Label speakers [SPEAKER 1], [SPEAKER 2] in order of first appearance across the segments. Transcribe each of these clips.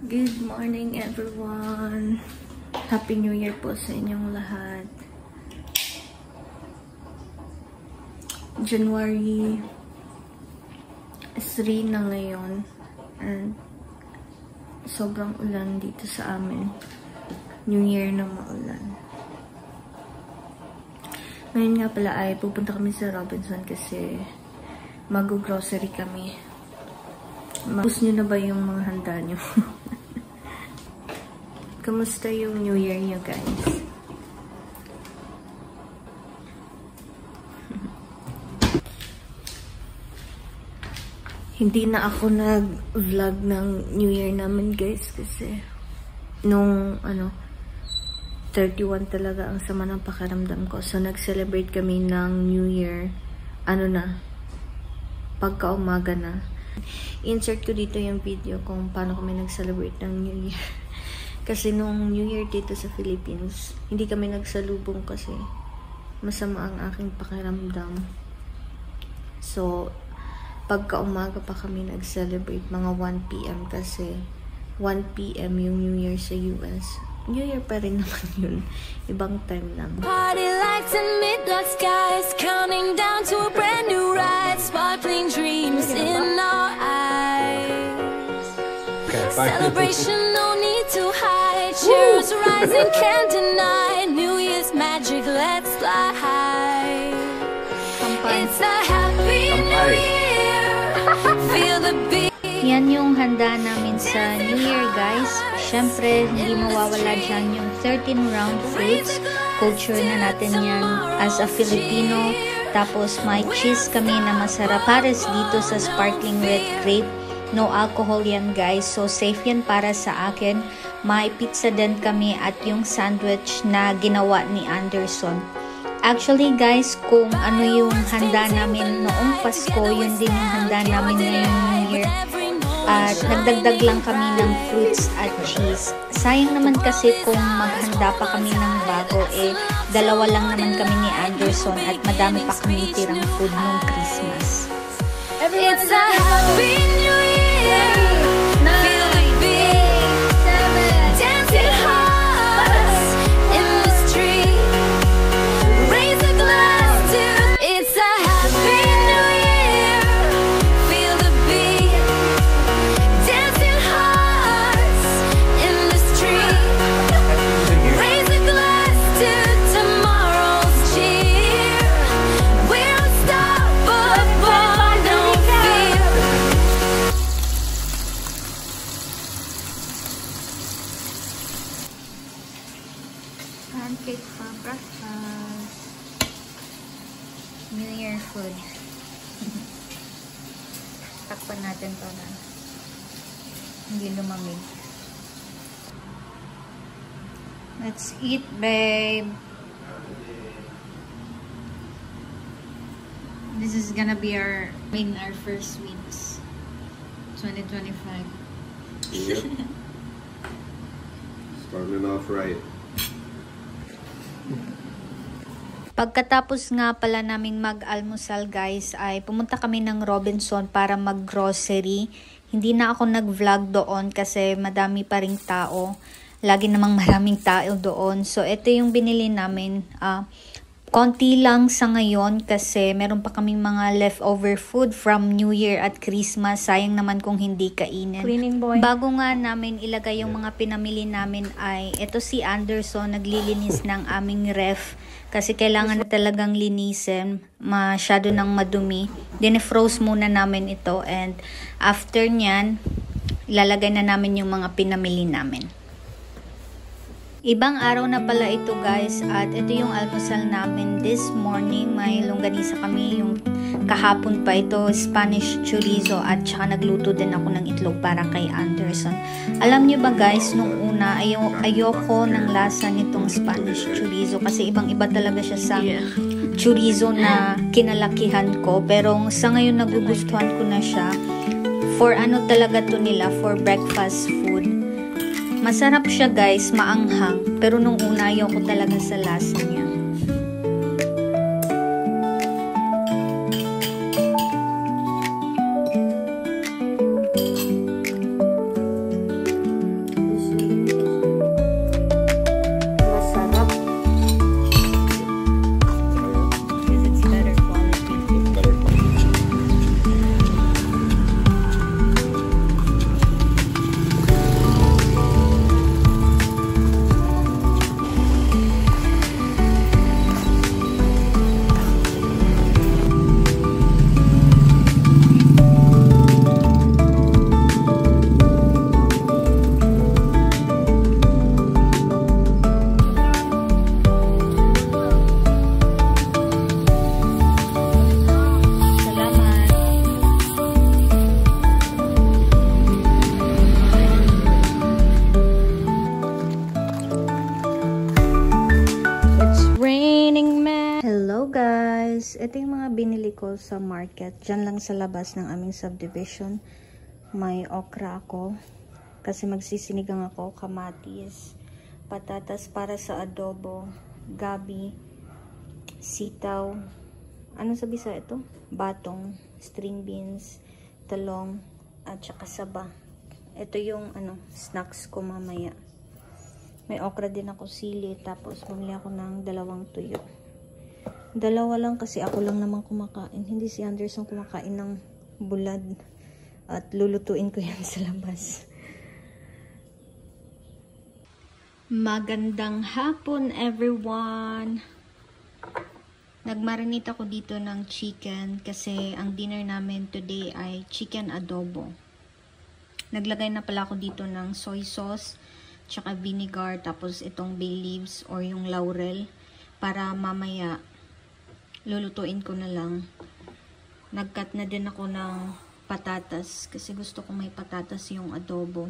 [SPEAKER 1] Good morning everyone! Happy New Year po sa inyong lahat. January 3 na ngayon and sobrang ulan dito sa amin. New Year na maulan. Ngayon nga pala ay pupunta kami sa Robinson kasi mag-grocery kami. Gusto nyo na ba yung mga handa nyo? Kamusta yung New Year nyo, guys? Hindi na ako nag-vlog ng New Year namin, guys, kasi nung 31 talaga ang sama ng pakiramdam ko. So, nag-celebrate kami ng New Year. Pagka-umaga na. Insert ko dito yung video kung paano kami nag-celebrate ng New Year. Kasi nung New Year dito sa Philippines, hindi kami nagsalubong kasi masama ang aking pakiramdam. So, pagka-umaga pa kami nag-celebrate, mga 1 PM kasi 1 PM yung New Year sa US. New Year pa rin naman yun. Ibang time lang.
[SPEAKER 2] Party lights and midnight skies, counting down to a brand new ride, sparkling dreams in our eyes. Celebration, no need to hide. Cheers rising, can't deny. New Year's magic, let's fly high. It's a happy New Year. Feel the beat.
[SPEAKER 3] Yan yung handa namin sa New Year, guys. Siyempre, hindi mawawala dyan yung 13 round fruits. Culture na natin yan as a Filipino. Tapos, may cheese kami na masarap. Pares dito sa sparkling red grape. No alcohol yan, guys. So, safe yan para sa akin. May pizza din kami at yung sandwich na ginawa ni Anderson. Actually, guys, kung ano yung handa namin noong Pasko, yun din yung handa namin ngayong New Year. At nagdagdag lang kami ng fruits at cheese. Sayang naman kasi kung maghanda pa kami ng bago, dalawa lang naman kami ni Anderson at madami pa kami tirang food nung Christmas.
[SPEAKER 2] It's a happy New Year. Feel the beat. Dancing hearts in the street. Raise a glass to. It's a happy New Year. Feel the beat. Dancing hearts in the street. Raise a glass to tomorrow's cheer. We're unstoppable, no fear.
[SPEAKER 3] Pancake for breakfast. New Year food. Takpan natin para hindi lumamig. Let's eat, babe. This is gonna be our first weeks 2025.
[SPEAKER 4] Yep. Starting off right.
[SPEAKER 3] Pagkatapos nga pala naming mag-almusal, guys, ay pumunta kami ng Robinson para mag-grocery. Hindi na ako nag-vlog doon kasi madami pa ring tao. Lagi namang maraming tao doon. So, ito yung binili namin. Konti lang sa ngayon kasi meron pa kaming mga leftover food from New Year at Christmas. Sayang naman kung hindi kainin.
[SPEAKER 1] Cleaning boy.
[SPEAKER 3] Bago nga namin ilagay yung mga pinamili namin ay ito si Anderson naglilinis ng aming ref. Kasi kailangan na talagang linisin. Masyado nang madumi. Dinefroze muna namin ito. And after nyan, ilalagay na namin yung mga pinamili namin. Ibang araw na pala ito, guys. At ito yung almusal namin this morning. May longganisa kami. Yung kahapon pa ito, Spanish chorizo. At saka nagluto din ako ng itlog para kay Anderson. Alam nyo ba, guys, nung una, ayoko ng lasa nitong Spanish chorizo. Kasi ibang-iba talaga siya sa chorizo na kinalakihan ko. Pero sa ngayon, nagugustuhan ko na siya. For ano talaga to nila, for breakfast food. Masarap siya, guys, maanghang. Pero nung una, ayoko talaga sa lasa niya.
[SPEAKER 1] ito yung mga binili ko sa market. Diyan lang sa labas ng aming subdivision. May okra ako. Kasi magsisinigang ako. Kamatis. Patatas para sa adobo. Gabi. Sitaw. Ano sabi sa ito? Batong. String beans. Talong. At saka saba. Ito yung snacks ko mamaya. May okra din ako, sili. Tapos bumili ako ng 2 tuyo. 2 lang kasi ako lang naman kumakain. Hindi si Anderson kumakain ng bulad. At lulutuin ko yan sa labas. Magandang hapon, everyone! Nagmarinate ako dito ng chicken kasi ang dinner namin today ay chicken adobo. Naglagay na pala ako dito ng soy sauce, tsaka vinegar, tapos itong bay leaves or yung laurel para mamaya lulutuin ko na lang. Nagcut na din ako ng patatas kasi gusto ko may patatas yung adobo.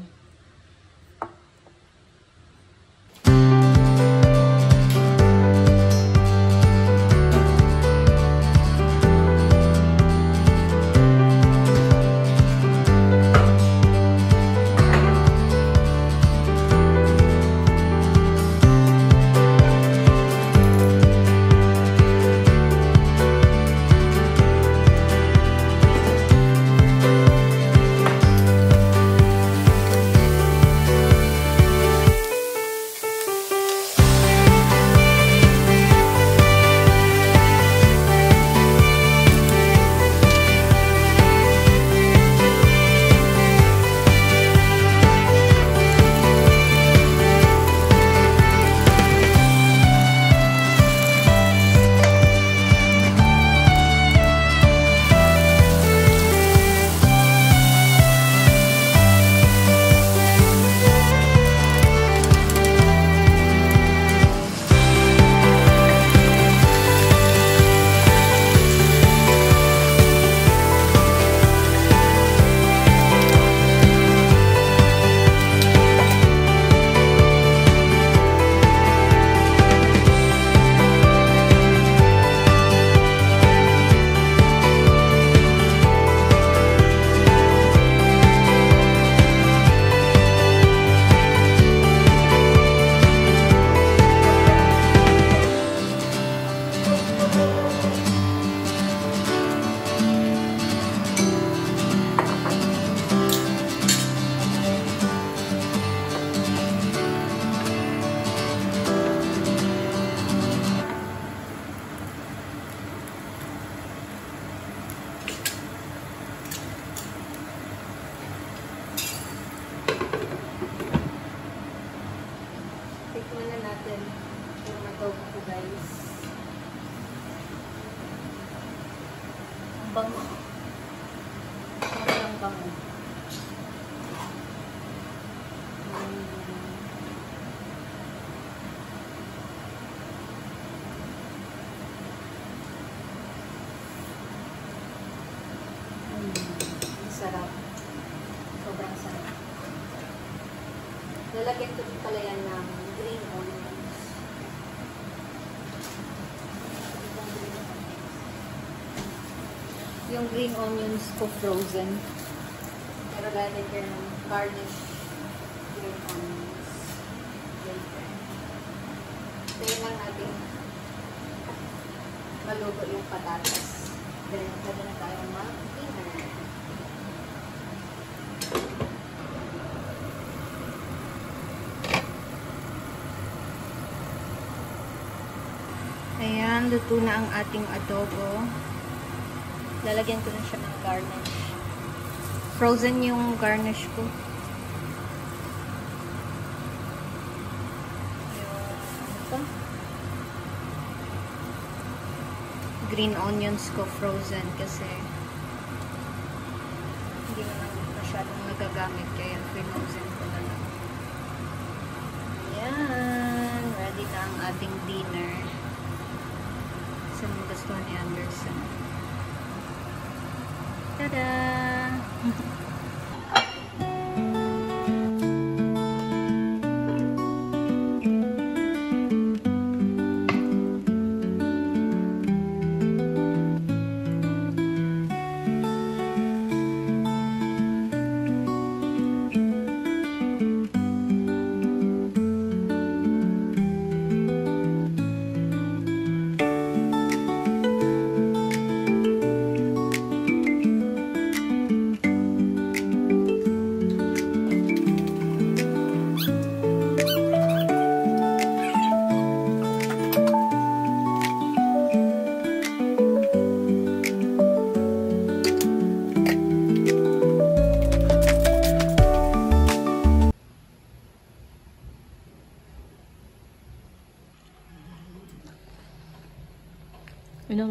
[SPEAKER 1] Tikman na natin yung adobo ko, guys. Ang bango. Sobrang bango. Sarap. Sobrang sarap. Lalagyan ko din pala yan ng green onions. Yung green onions ko frozen. Pero lalagyan ko ng garnish green onions. Later. Kaya lang natin maluto yung patatas. Then, pwede na tayo mag-dinner. Ayan, luto na ang ating adobo. Lalagyan ko na siya ng garnish. Frozen yung garnish ko. Ito. Green onions ko frozen kasi hindi naman masyadong nagagamit kaya frozen ko na lang. Ayan, ready na ang ating dinner. Sa mga gusto ni Anderson. Tada!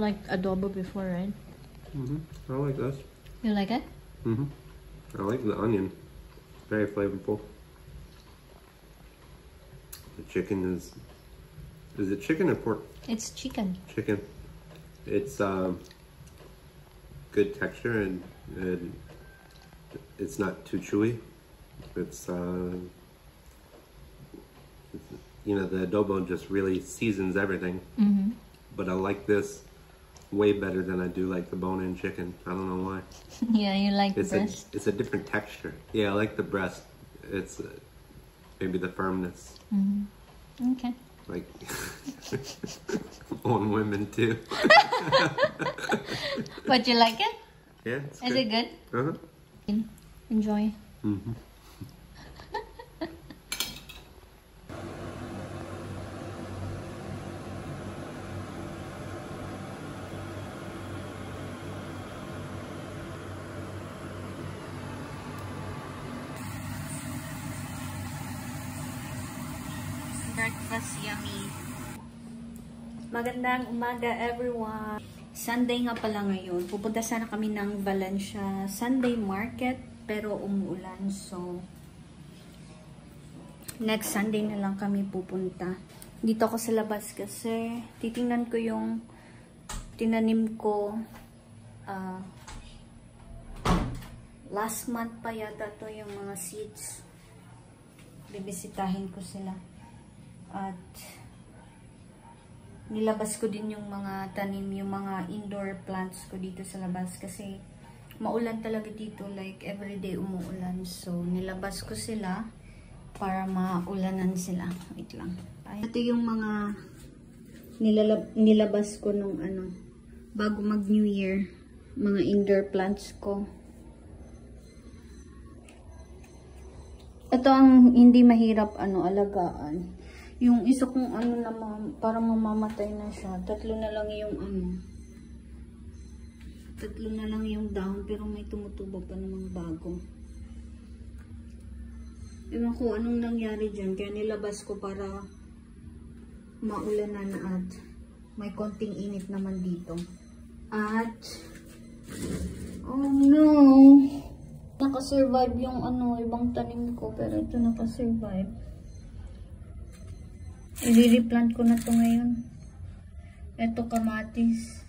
[SPEAKER 3] like adobo before, right?
[SPEAKER 4] I like this.
[SPEAKER 3] You like it?
[SPEAKER 4] I like the onion. Very flavorful. The chicken is it chicken or pork?
[SPEAKER 3] It's chicken.
[SPEAKER 4] Chicken. It's good texture and it's not too chewy. It's you know, the adobo just really seasons everything. But I like this way better than I do like the bone-in chicken. I don't know why.
[SPEAKER 3] Yeah, you like
[SPEAKER 4] It's
[SPEAKER 3] breast?
[SPEAKER 4] it's a different texture. Yeah, I like the breast. It's maybe the firmness.
[SPEAKER 3] Okay.
[SPEAKER 4] Like on women too.
[SPEAKER 3] But you like it?
[SPEAKER 4] Yeah, it's
[SPEAKER 3] Is it good?
[SPEAKER 4] Uh-huh.
[SPEAKER 3] Enjoy.
[SPEAKER 1] Breakfast yummy. Magandang umaga everyone. Sunday nga pala ngayon. Pupunta sana kami ng Valencia Sunday Market pero umuulan, so next Sunday na lang kami pupunta. Dito ako sa labas kasi titingnan ko yung tinanim ko last month pa yata to, yung mga seeds. Bibisitahin ko sila. At nilabas ko din yung mga tanim, yung mga indoor plants ko dito sa labas kasi maulan talaga dito, like everyday umuulan. So nilabas ko sila para maulanan sila. Wait lang. Ito yung mga nilabas ko nung bago mag New Year, mga indoor plants ko. Ito ang hindi mahirap alagaan. Yung isa kong naman, parang mamamatay na siya. Tatlo na lang yung dahon, pero may tumutubo pa namang bago. Ewan ko anong nangyari dyan, kaya nilabas ko para maulanan at may konting init naman dito. At, oh no! Nakasurvive yung ibang tanim ko, pero ito nakasurvive. I-replant ko na to ngayon. Ito kamatis.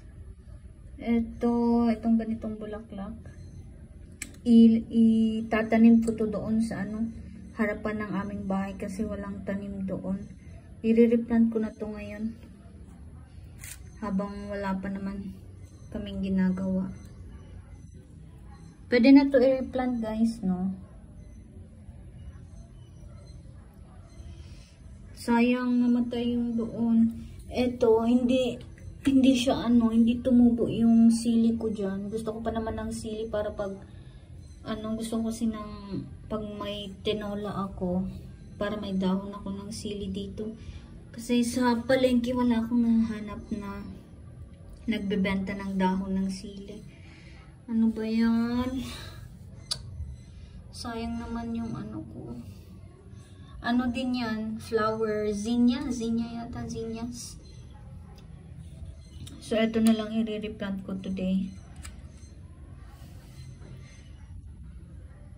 [SPEAKER 1] Itong ganitong bulaklak. Itatanim ko to doon sa harapan ng aming bahay kasi walang tanim doon. I-replant ko na to ngayon. Habang wala pa naman kaming ginagawa. Pwede na to i-replant guys, no? Sayang namatay yung doon. Ito, hindi siya hindi tumubo yung sili ko dyan. Gusto ko pa naman ng sili para pag gusto ko kasi pag may tinola ako, para may dahon ako ng sili dito. Kasi sa palengke wala akong nahanap na nagbebenta ng dahon ng sili. Ano ba yan? Sayang naman yung ko. Ano din yan? Flower. Zinnia yata. Zinnias. So, ito na lang i-replant ko today.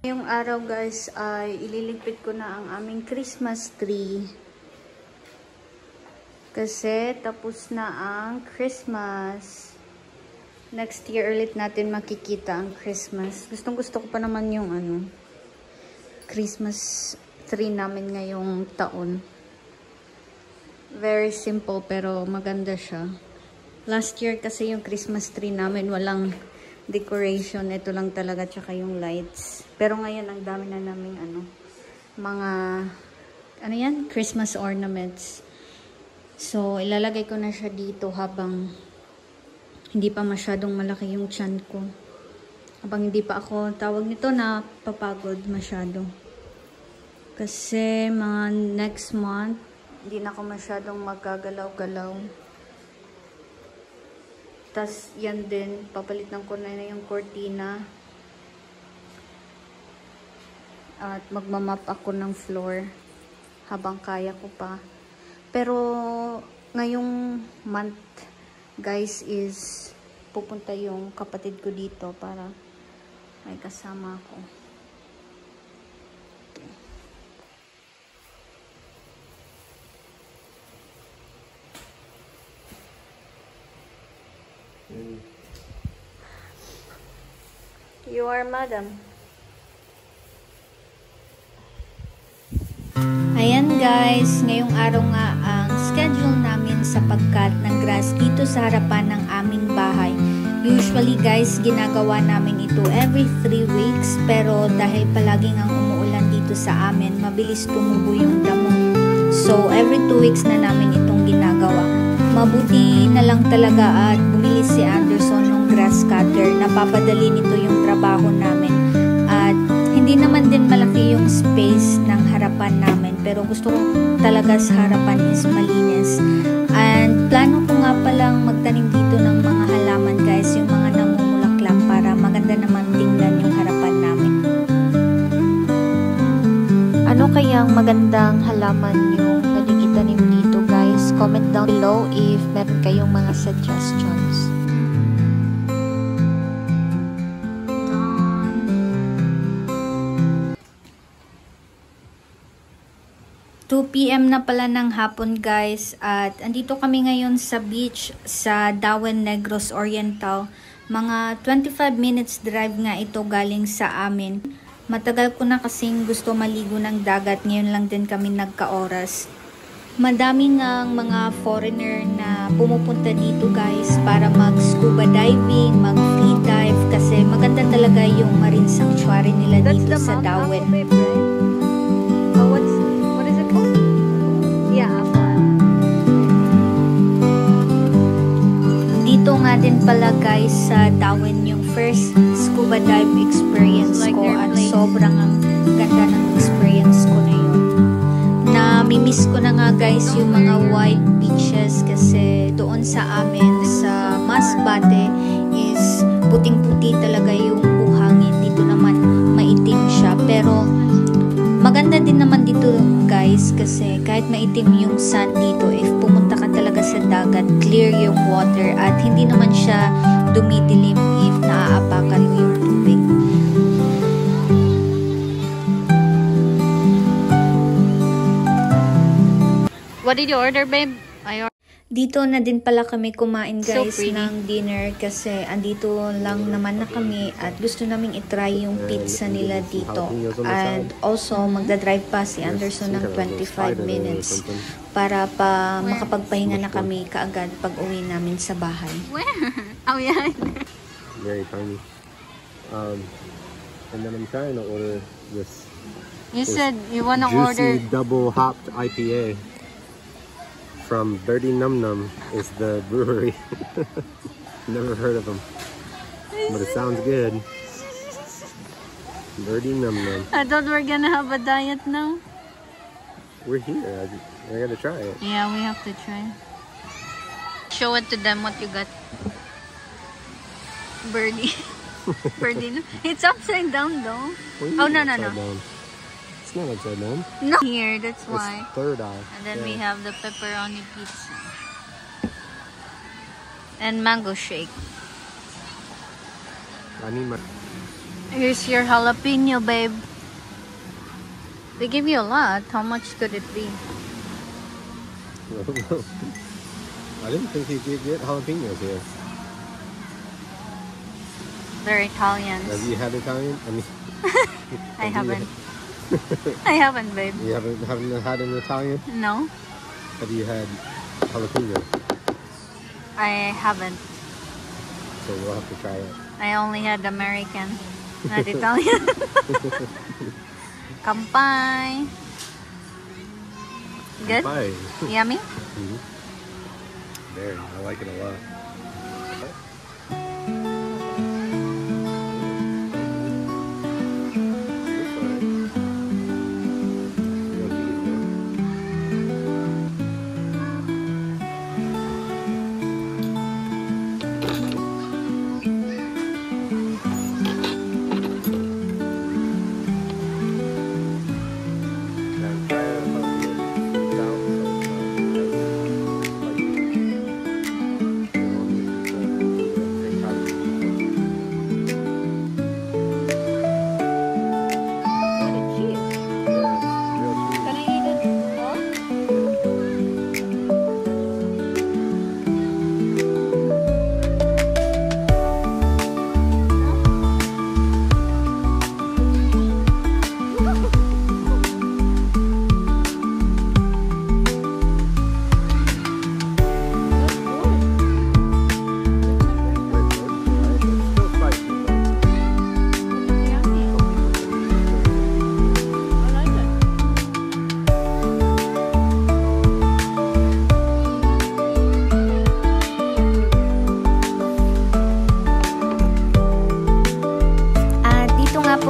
[SPEAKER 1] Ngayong araw guys ay ililigpit ko na ang aming Christmas tree. Kasi tapos na ang Christmas. Next year ulit natin makikita ang Christmas. Gustong gusto ko pa naman yung Christmas tree namin ngayong taon. Very simple pero maganda siya. Last year kasi yung Christmas tree namin walang decoration. Ito lang talaga tsaka yung lights. Pero ngayon ang dami na namin mga yan? Christmas ornaments. So ilalagay ko na siya dito habang hindi pa masyadong malaki yung tiyan ko. Habang hindi pa ako tawag nito na papagod masyado. Kasi mga next month, hindi na ako masyadong magagalaw-galaw. Tas yan din, papalitan ko na yung cortina. At magmamap ako ng floor habang kaya ko pa. Pero ngayong month,
[SPEAKER 3] guys is pupunta yung kapatid ko dito para may kasama ako.
[SPEAKER 1] You are madam.
[SPEAKER 3] Ayan guys, ngayong araw nga ang schedule namin sa pagcut ng grass dito sa harapan ng aming bahay. Usually guys, ginagawa namin ito every 3 weeks, pero dahil palaging ang umuulan dito sa amin, mabilis tumubo yung damo. So every 2 weeks na namin itong ginagawa. Mabuti na lang talaga at bumili si Anderson ng grass cutter. Napapadali nito yung trabaho namin. At hindi naman din malaki yung space ng harapan namin, pero gusto ko talaga sa harapan is malinis. And plano ko nga palang magtanim dito ng mga halaman guys, yung mga namumulaklak para maganda naman tingnan yung harapan namin.
[SPEAKER 1] Ano kayang magandang halaman yung pwedeng itanim dito guys? Comment down below if meron kayong mga suggestions.
[SPEAKER 3] 2 PM na pala ng hapon guys, at andito kami ngayon sa beach sa Dawen Negros Oriental. Mga 25 minutes drive nga ito galing sa amin. Matagal ko na kasing gusto maligo ng dagat, ngayon lang din kami nagka-oras. Madami nga mga foreigner na pumupunta dito guys para mag-scuba diving, mag-free dive, kasi maganda talaga yung marine sanctuary nila dito sa Dawen. Dito nga din pala guys sa Dawen yung first scuba dive experience ko, at sobrang ang ganda ng experience ko na yun. Namimiss ko na nga guys yung mga white beaches, kasi doon sa amin sa Masbate is puting-puti talaga yung buhangin. Dito naman maitim siya, pero maganda din naman dito guys, kasi kahit maitim yung sand dito, if pumunta ka talaga sa dagat, clear yung water at hindi naman siya dumidilim if naaapakan mo yung tubig.
[SPEAKER 1] What did you order, babe?
[SPEAKER 3] Dito na din pala kami kumain guys
[SPEAKER 1] So pretty.
[SPEAKER 3] ng dinner, kasi andito lang naman na kami at gusto naming itry yung pizza nila dito. And also magdadrive pa si Anderson ng 25 minutes para pa makapagpahinga na kami kaagad pag uwi namin sa bahay.
[SPEAKER 1] Where? Oh yeah.
[SPEAKER 4] Very tiny. And then I'm trying to order this
[SPEAKER 1] You said you wanna
[SPEAKER 4] juicy
[SPEAKER 1] order.
[SPEAKER 4] double hopped IPA from Birdie Num Num is the brewery. Never heard of them, but it sounds good. Birdie Num Num.
[SPEAKER 1] I thought we're gonna have a diet now.
[SPEAKER 4] We're here. I gotta try it.
[SPEAKER 1] Yeah, we have to try. Show it to them what you got. Birdie. Birdie. It's upside down though.
[SPEAKER 4] What do you
[SPEAKER 1] Oh,
[SPEAKER 4] mean
[SPEAKER 1] no, no,
[SPEAKER 4] upside
[SPEAKER 1] no.
[SPEAKER 4] down? It's not upside down.
[SPEAKER 1] No. Here, that's why.
[SPEAKER 4] It's third eye.
[SPEAKER 1] And then we
[SPEAKER 4] Yeah.
[SPEAKER 1] have the pepperoni pizza. And mango shake.
[SPEAKER 4] I need my.
[SPEAKER 1] Here's your jalapeno, babe. They give you a lot. How much could it be?
[SPEAKER 4] I didn't think you could get jalapenos here.
[SPEAKER 1] They're Italians.
[SPEAKER 4] Have you had Italian? I mean,
[SPEAKER 1] I
[SPEAKER 4] have you-
[SPEAKER 1] haven't. I haven't, babe.
[SPEAKER 4] you haven't had an Italian?
[SPEAKER 1] No,
[SPEAKER 4] Have you had jalapeno?
[SPEAKER 1] I haven't.
[SPEAKER 4] So we'll have to try it.
[SPEAKER 1] I only had American, not Italian. Kampai. Good?
[SPEAKER 4] Bye.
[SPEAKER 1] Yummy?
[SPEAKER 4] Very. I like it a lot.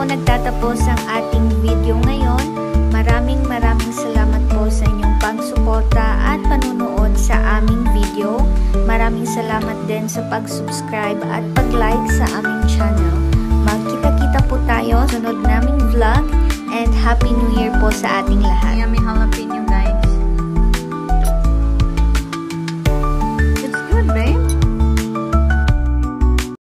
[SPEAKER 3] nagtatapos ang ating video ngayon. Maraming salamat po sa inyong pagsuporta at panunood sa aming video. Maraming salamat din sa pag-subscribe at pag-like sa aming channel. Magkita-kita po tayo sa sunod naming vlog, and Happy New Year po sa ating lahat.
[SPEAKER 1] Yummy jalapeno.